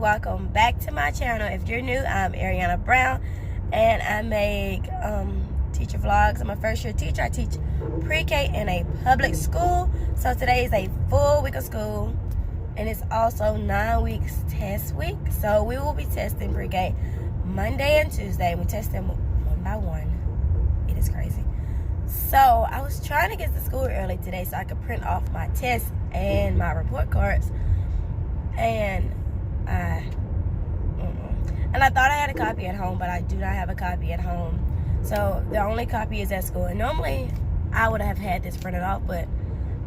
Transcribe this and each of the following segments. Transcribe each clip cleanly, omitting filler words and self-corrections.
welcome back to my channel. If you're new, I'm Ariana Brown, and I make teacher vlogs. I'm a first year teacher. I teach pre-K in a public school. So today is a full week of school, and it's also 9 weeks test week. So we will be testing pre-K Monday and Tuesday. We test them one by one. It is crazy. So I was trying to get to school early today so I could print off my tests and my report cards. And I thought I had a copy at home, but I do not have a copy at home. So the only copy is at school. And normally I would have had this printed off, but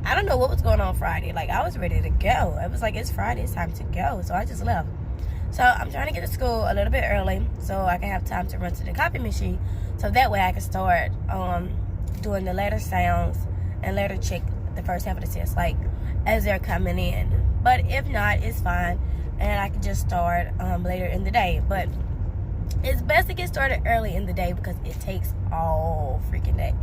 I don't know what was going on Friday. Like, I was ready to go. It was like, it's Friday, it's time to go. So I just left. So I'm trying to get to school a little bit early so I can have time to run to the copy machine. So that way I can start doing the letter sounds and letter check the first half of the test, like as they're coming in. But if not, it's fine, and I can just start later in the day. But it's best to get started early in the day because it takes all freaking day.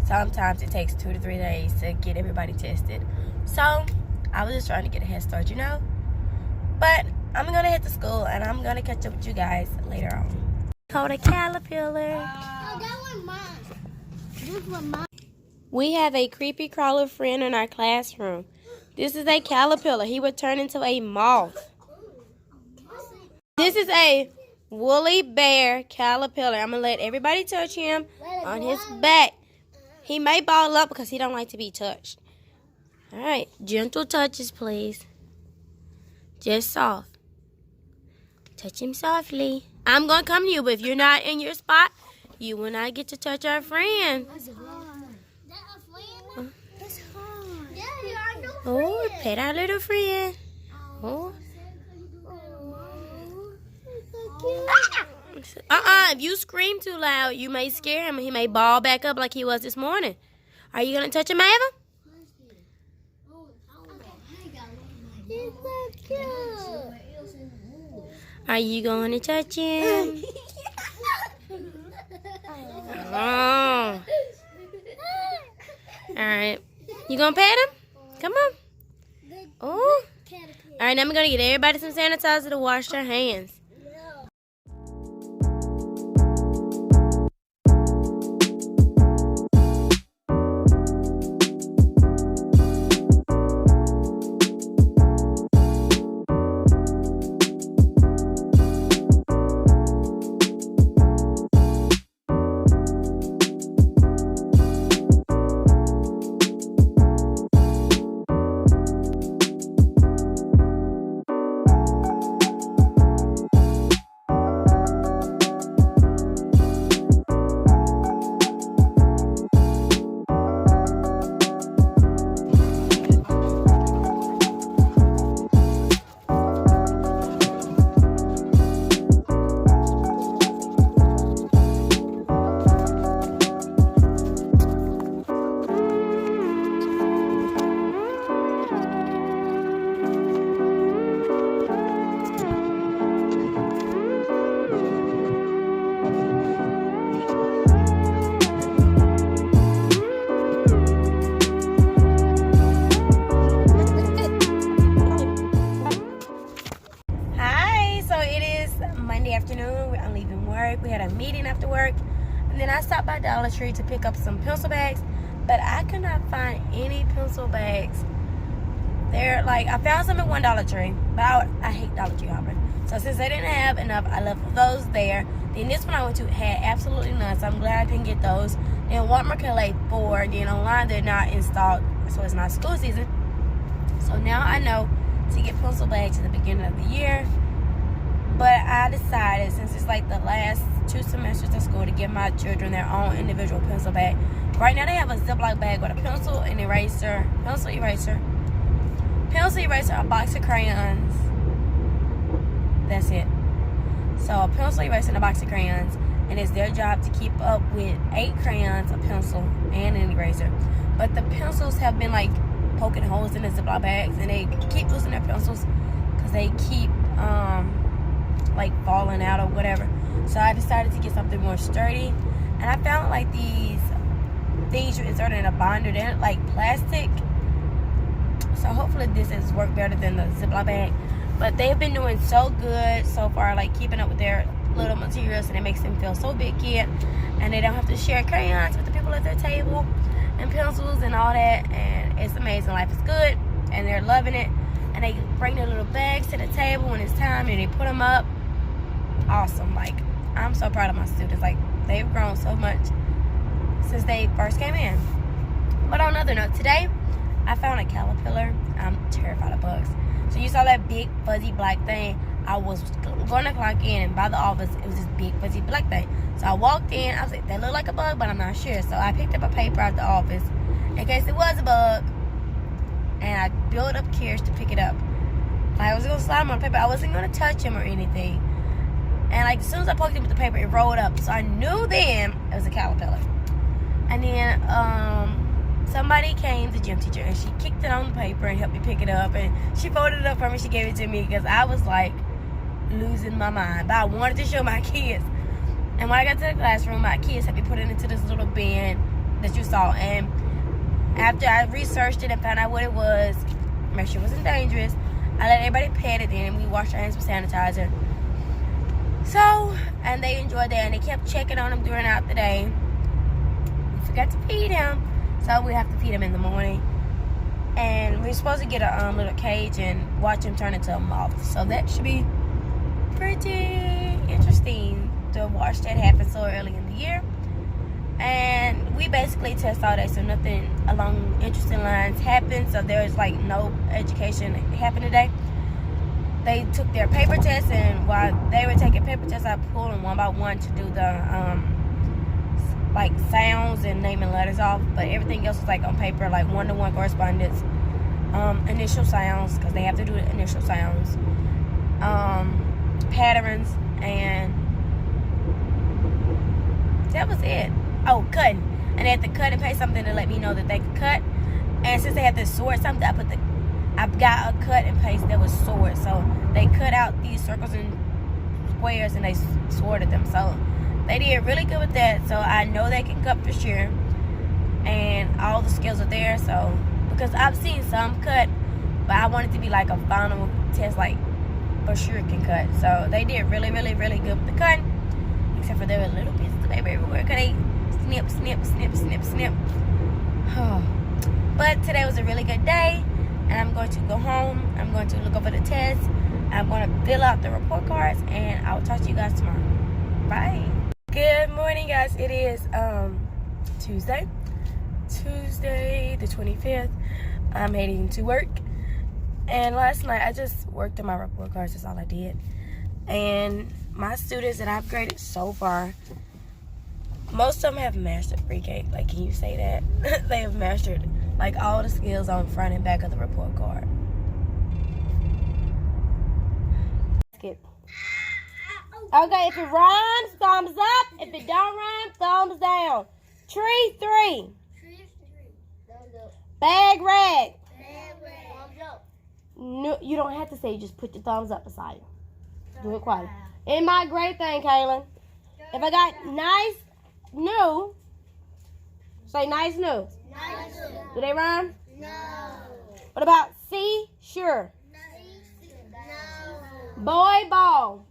Sometimes it takes 2 to 3 days to get everybody tested. So I was just trying to get a head start, you know. But I'm gonna head to school, and I'm gonna catch up with you guys later on. Called a caterpillar. Oh, that was mine. This was mine. We have a creepy crawler friend in our classroom. This is a caterpillar. He would turn into a moth. This is a woolly bear caterpillar. I'm going to let everybody touch him on his back. He may ball up because he don't like to be touched. All right. Gentle touches, please. Just soft. Touch him softly. I'm going to come to you, but if you're not in your spot, you will not get to touch our friend. Oh, pet our little friend. Oh. If you scream too loud, you may scare him. He may ball back up like he was this morning. Are you going to touch him, Ava? Are you going to touch him? Oh. All right. You going to pet him? Come on. Oh. All right, now I'm going to get everybody some sanitizer to wash their hands. Afternoon, I'm leaving work. We had a meeting after work, and then I stopped by Dollar Tree to pick up some pencil bags, but I could not find any pencil bags. They're like, I found some at one Dollar Tree, but I hate Dollar Tree hopping. So since they didn't have enough, I left those there. Then this one I went to had absolutely none, so I'm glad I didn't get those. Then Walmart Calais 4, then online they're not installed, so it's not school season. So now I know to get pencil bags at the beginning of the year. But I decided, since it's like the last 2 semesters of school, to give my children their own individual pencil bag. Right now they have a Ziploc bag with a pencil, an eraser, pencil eraser, a box of crayons. That's it. So a pencil eraser and a box of crayons. And it's their job to keep up with 8 crayons, a pencil, and an eraser. But the pencils have been like poking holes in the Ziploc bags, and they keep losing their pencils because they keep like falling out or whatever. So I decided to get something more sturdy, and I found like these things you insert in a binder. They're like plastic, so hopefully this has worked better than the Ziploc bag. But they've been doing so good so far, like keeping up with their little materials, and it makes them feel so big kid. And they don't have to share crayons with the people at their table and pencils and all that. And it's amazing. Life is good, and they're loving it. And they bring their little bags to the table when it's time, and they put them up. Awesome. Like, I'm so proud of my students. Like, they've grown so much since they first came in. But on another note, today I found a caterpillar. I'm terrified of bugs. So you saw that big fuzzy black thing. I was going to clock in, and by the office it was this big fuzzy black thing. So I walked in. I was like, that looked like a bug, but I'm not sure. So I picked up a paper at the office in case it was a bug, and I built up courage to pick it up. I was going to slide him on the paper. I wasn't going to touch him or anything. And like as soon as I poked him with the paper, it rolled up. So I knew then it was a caterpillar. And then somebody came, the gym teacher, and she kicked it on the paper and helped me pick it up. And she folded it up for me. She gave it to me because I was like losing my mind. But I wanted to show my kids. And when I got to the classroom, my kids had me put it into this little bin that you saw. And after I researched it and found out what it was, make sure it wasn't dangerous, I let everybody pet it in. We washed our hands with sanitizer. So, and they enjoyed that, and they kept checking on him throughout the day. We forgot to feed him, so we have to feed him in the morning. And we're supposed to get a little cage and watch him turn into a moth. So that should be pretty interesting to watch that happen so early in the year. And we basically test all day, so nothing along interesting lines happened. So there's like no education happened today. They took their paper tests, and while they were taking paper tests, I pulled them one by one to do the like sounds and naming letters off. But everything else was like on paper, like one-to-one correspondence, initial sounds, because they have to do the initial sounds, patterns, and that was it. Oh, cutting. And they had to cut and paste something to let me know that they could cut. And since they had to sort something, I've got a cut and paste that was sorted. So they cut out these circles and squares and they sorted them. So they did really good with that. So I know they can cut for sure. And all the skills are there. So, because I've seen some cut, but I want it to be like a final test, like for sure can cut. So they did really, really, really good with the cutting. Except for there were little pieces of paper everywhere. Because they snip, snip, snip, snip, snip. But today was a really good day. And I'm going to go home. I'm going to look over the tests. I'm going to fill out the report cards. And I'll talk to you guys tomorrow. Bye. Good morning, guys. It is Tuesday the 25th. I'm heading to work. And last night, I just worked on my report cards. That's all I did. And my students that I've graded so far, most of them have mastered pre-K. Like, can you say that? They have mastered like all the skills on front and back of the report card. Skip. Okay, if it rhymes, thumbs up. If it don't rhyme, thumbs down. Tree 3. Bag rag. No, you don't have to say. Just put your thumbs up beside it. Do it quietly. In my great thing, Kaylin. If I got nice, new, say nice, new. Nice. Do they rhyme? No. What about C? Sure. No. Boy, ball.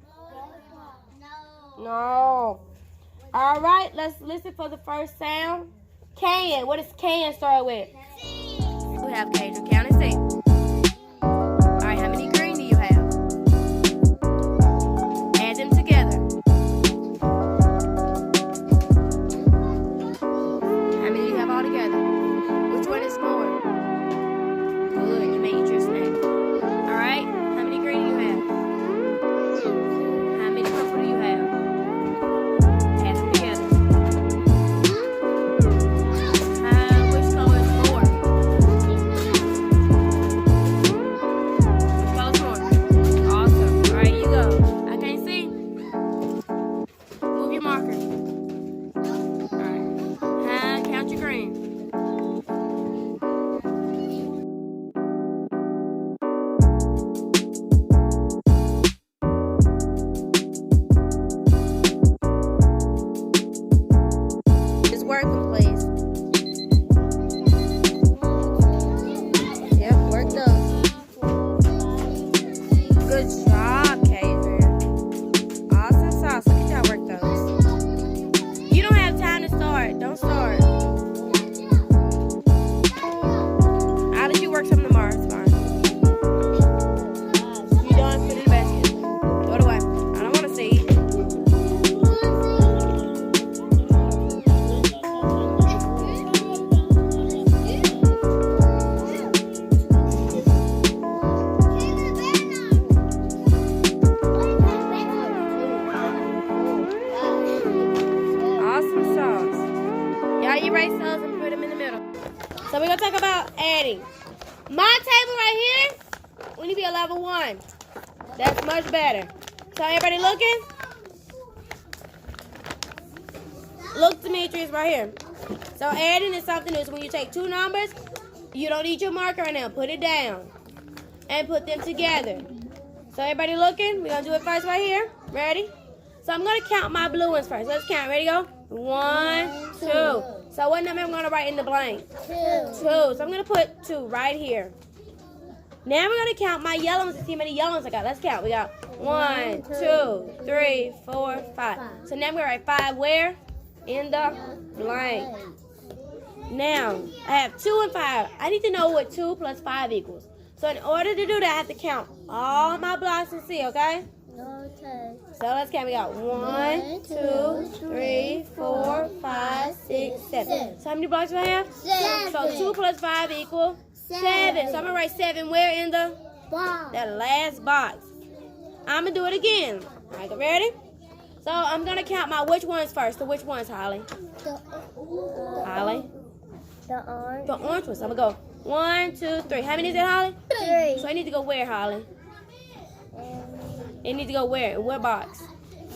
No. All right, let's listen for the first sound. Can. What does can start with? C. We have K to count and C. All right, how many green do you have? Add them together. How many do you have all together? Which one is more? Good, you made your snack. All right, how many green do you have? How many purple do you have? Add them together. Which color is more? So we're gonna talk about adding. My table right here, we need to be a level 1. That's much better. So everybody looking? Look, Demetrius, right here. So adding is something new. So when you take 2 numbers, you don't need your marker right now. Put it down and put them together. So everybody looking? We're gonna do it first right here. Ready? So I'm gonna count my blue ones first. Let's count. Ready? Go. 1, 2. So what number I'm gonna write in the blank? 2. So I'm gonna put 2 right here. Now we're gonna count my yellow ones to see how many yellow ones I got. Let's count. We got 1, 2, 3, 4, 5. So now we're gonna write 5 where? In the blank. Now I have 2 and 5. I need to know what 2 plus 5 equals. So in order to do that, I have to count all my blocks and see, okay? Okay. So let's count. We got 1, 2, 3, 4, 5, 6, 7. So how many blocks do I have? 7. So 2 plus 5 equals 7. So I'm gonna write 7 where in the that last box. I'm gonna do it again. All right, ready? So I'm gonna count my which ones first. So which ones, Holly? Holly? The orange. The orange ones. I'm gonna go 1, 2, 3. How many is it, Holly? 3. So I need to go where, Holly? It needs to go where? In what box?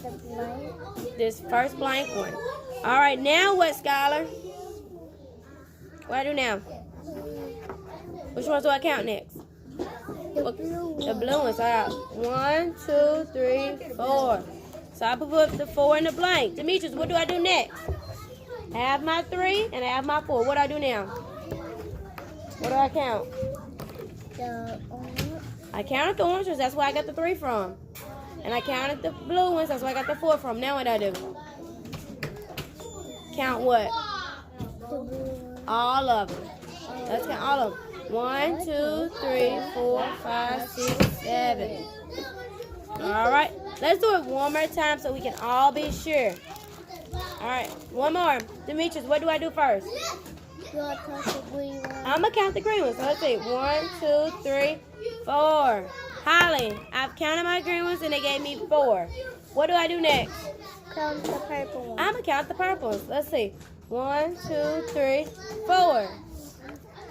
The blank. This first blank one. All right, now what, Skylar? What do I do now? Which ones do I count next? The blue. The blue ones. So I got 1, 2, 3, 4. So I put the 4 in the blank. Demetrius, what do I do next? I have my 3 and I have my 4. What do I do now? What do I count? The orange. I counted the orange ones. That's where I got the 3 from. And I counted the blue ones. That's where I got the 4 from. Now what do I do? Count what? The blue one. All of them. Let's count all of them. 1, 2, 3, 4, 5, 6, 7. All right. Let's do it one more time so we can all be sure. All right. One more. Demetrius, what do I do first? You want to count the green one? I'm going to count the green ones. So let's see. 1, 2, 3, 4. Holly, I've counted my green ones and they gave me 4. What do I do next? Count the purple one. I'm going to count the purple ones. Let's see. 1, 2, 3, 4.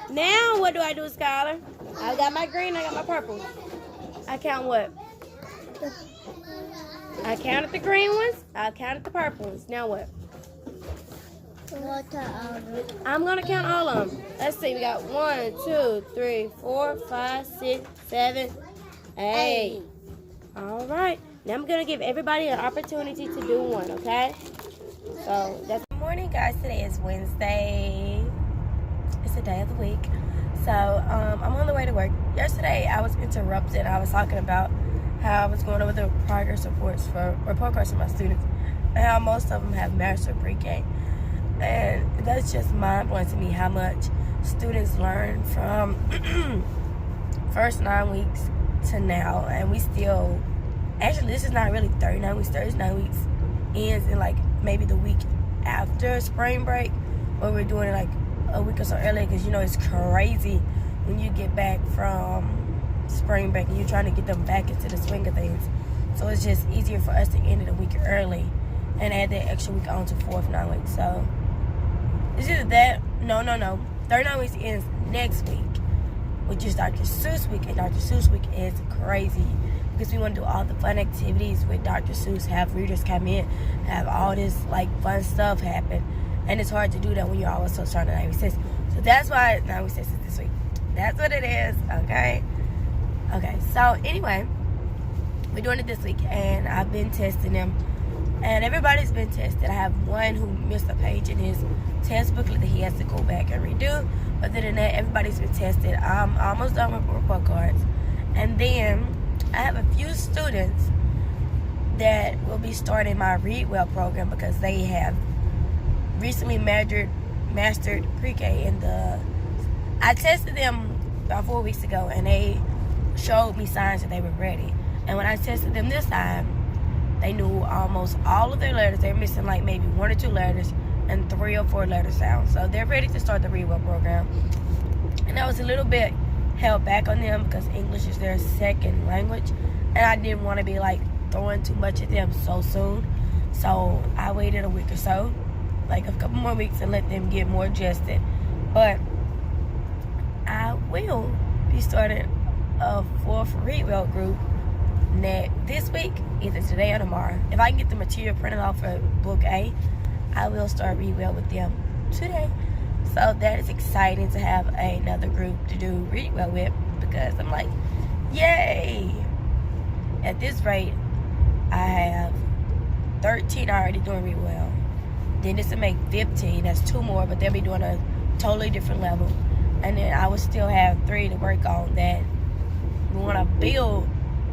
Now what do I do, Skylar? I got my green, I got my purple. I count what? I counted the green ones. I counted the purple ones. Now what? I'm going to count all of them. Let's see. We got 1, 2, 3, 4, 5, 6, 7, 8. All right. Now I'm going to give everybody an opportunity to do one, okay? So that's good morning, guys. Today is Wednesday. It's the day of the week. So I'm on the way to work. Yesterday I was interrupted. I was talking about how I was going over the progress reports for report cards for my students and how most of them have mastered pre-K. And that's just mind-blowing to me how much students learn from first 9 weeks to now. And we still, actually this is not really 39 weeks, 39 weeks ends in like maybe the week after spring break, or we're doing it like a week or so earlier, because you know it's crazy when you get back from spring break and you're trying to get them back into the swing of things. So it's just easier for us to end it a week early and add that extra week on to 4th 9 weeks. So it's either that, no. 39 weeks ends next week, which is Dr. Seuss week, and Dr. Seuss week is crazy because we want to do all the fun activities with Dr. Seuss, have readers come in, have all this like fun stuff happen. And it's hard to do that when you're always so starting at 9 weeks. So that's why 9 weeks is this week. That's what it is, okay? Okay, so anyway, we're doing it this week, and I've been testing them. And everybody's been tested. I have one who missed a page in his test booklet that he has to go back and redo. Other than that, everybody's been tested. I'm almost done with report cards. And then I have a few students that will be starting my Read Well program because they have recently mastered pre-K. I tested them about 4 weeks ago, and they showed me signs that they were ready. And when I tested them this time, they knew almost all of their letters. They're missing like maybe 1 or 2 letters and 3 or 4 letter sounds. So they're ready to start the Read Well program. And I was a little bit held back on them because English is their second language, and I didn't want to be like throwing too much at them so soon. So I waited a week or so, like a couple more weeks, and let them get more adjusted. But will be starting a 4th read well group this week, either today or tomorrow. If I can get the material printed off for book A, I will start read well with them today. So that is exciting to have another group to do read well with, because I'm like, yay! At this rate, I have 13 already doing read well. Then this will make 15. That's 2 more, but they'll be doing a totally different level. And then I will still have 3 to work on that we want to build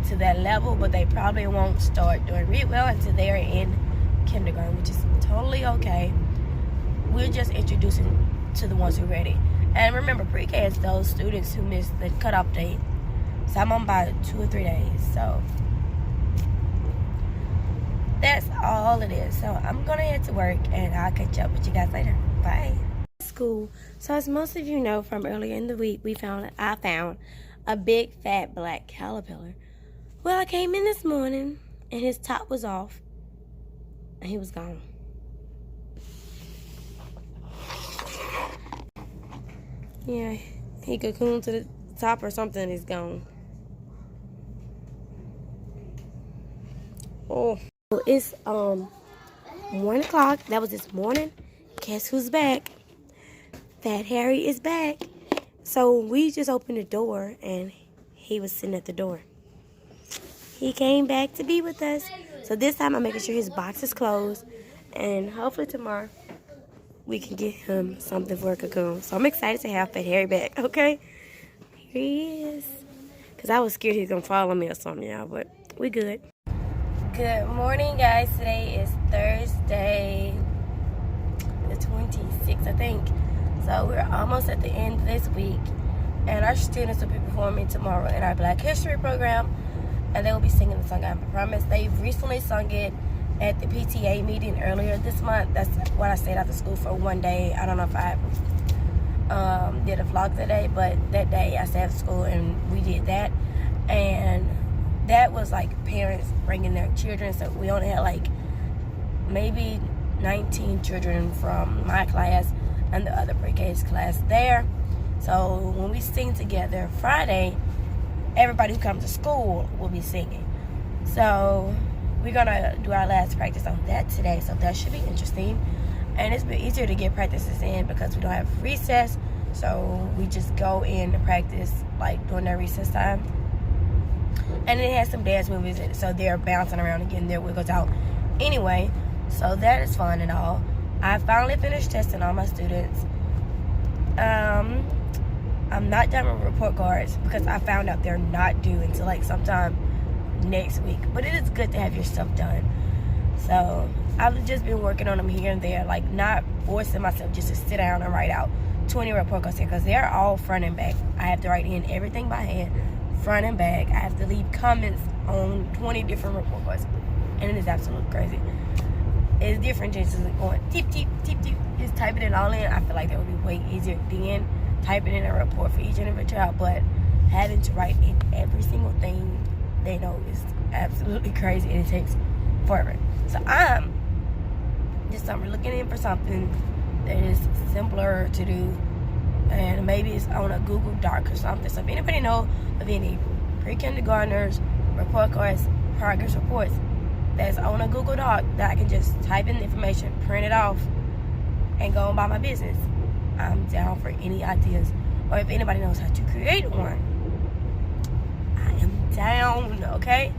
to that level, but they probably won't start doing read well until they're in kindergarten, which is totally okay. We're just introducing to the ones who are ready. And remember, pre-K is those students who missed the cutoff date. So I'm on by 2 or 3 days. So that's all it is. So I'm gonna head to work and I'll catch up with you guys later. Bye. School. So as most of you know from earlier in the week, I found a big fat black caterpillar. Well, I came in this morning and his top was off and he was gone. Yeah, he cocooned to the top or something, he's gone. Oh, it's 1 o'clock. That was this morning. Guess who's back? Fat Harry is back. So we just opened the door and he was sitting at the door. He came back to be with us. So this time I'm making sure his box is closed, and hopefully tomorrow we can get him something for a cocoon. So I'm excited to have Fat Harry back, okay? Here he is. Because I was scared he was going to follow me or something, y'all, but we good. Good morning, guys. Today is Thursday, the 26th, I think. So we're almost at the end of this week, and our students will be performing tomorrow in our Black History program, and they will be singing the song I Promise. They've recently sung it at the PTA meeting earlier this month. That's what I stayed after school for 1 day. I don't know if I did a vlog that day, but that day I stayed after school and we did that. And that was like parents bringing their children. So we only had like maybe 19 children from my class and the other pre-K's class there. So when we sing together Friday, everybody who comes to school will be singing. So we're gonna do our last practice on that today, so that should be interesting. And it's been easier to get practices in because we don't have recess, so we just go in and practice like during their recess time. And it has some dance movies in it, so they're bouncing around and getting their wiggles out anyway. So that is fun and all. I finally finished testing all my students. I'm not done with report cards because I found out they're not due until like sometime next week. But it is good to have your stuff done. So I've just been working on them here and there, like not forcing myself just to sit down and write out 20 report cards here, because they're all front and back. I have to write in everything by hand, front and back. I have to leave comments on 20 different report cards, and it is absolutely crazy. It's different just going teep, teep, teep, teep, just typing it all in. I feel like that would be way easier than typing in a report for each and every child, but having to write in every single thing they know is absolutely crazy, and it takes forever. So I'm just looking in for something that is simpler to do, and maybe it's on a Google Doc or something. So if anybody know of any pre-kindergartners report cards, progress reports that's on a Google Doc that I can just type in the information, print it off, and go on by my business, I'm down for any ideas. Or if anybody knows how to create one, I am down, okay?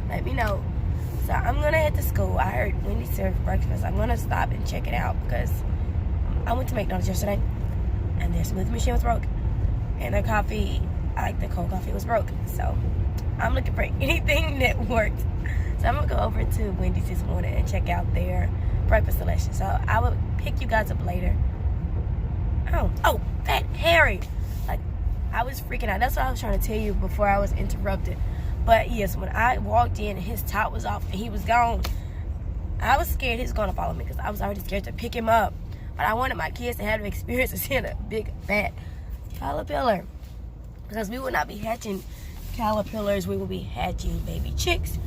Let me know. So I'm gonna head to school. I heard Wendy served breakfast. I'm gonna stop and check it out because I went to McDonald's yesterday and their smoothie machine was broke, and their coffee, the cold coffee, was broke. So I'm looking for anything that worked. So I'm gonna go over to Wendy's this morning and check out their breakfast selection. So I will pick you guys up later. Oh, Fat Harry. Like, I was freaking out. That's what I was trying to tell you before I was interrupted. But yes, when I walked in and his top was off and he was gone, I was scared he was gonna follow me because I was already scared to pick him up. But I wanted my kids to have the experience of seeing a big fat caterpillar, because we will not be hatching caterpillars, we will be hatching baby chicks.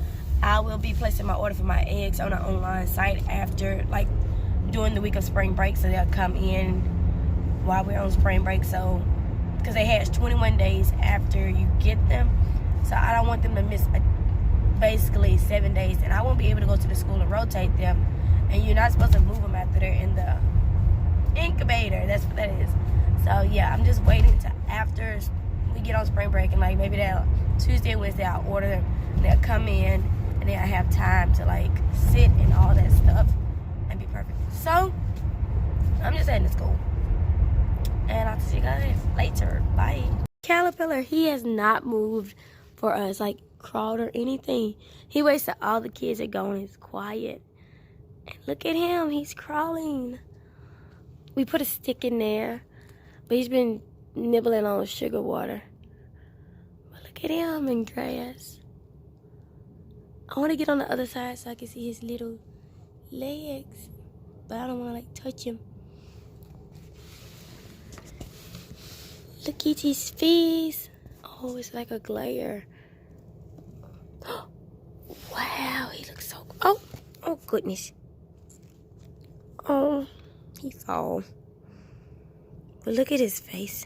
I will be placing my order for my eggs on an online site after, like, during the week of spring break, so they'll come in while we're on spring break. So because they hatch 21 days after you get them. So I don't want them to miss basically 7 days, and I won't be able to go to the school and rotate them. And you're not supposed to move them after they're in the incubator. That's what that is. So yeah, I'm just waiting to after we get on spring break, and like maybe that Tuesday, Wednesday, I'll order them. And they'll come in, and then I have time to like sit and all that stuff and be perfect. So I'm just heading to school, and I'll see you guys later. Bye. Caterpillar, he has not moved for us, like crawled or anything. He waits till all the kids are gone. He's quiet. And look at him, he's crawling. We put a stick in there, but he's been nibbling on sugar water. But look at him in grass. I want to get on the other side so I can see his little legs, but I don't want to like touch him. Look at his face. Oh, it's like a glare. Wow, he looks so cool. Oh goodness. Oh, he fall. But look at his face.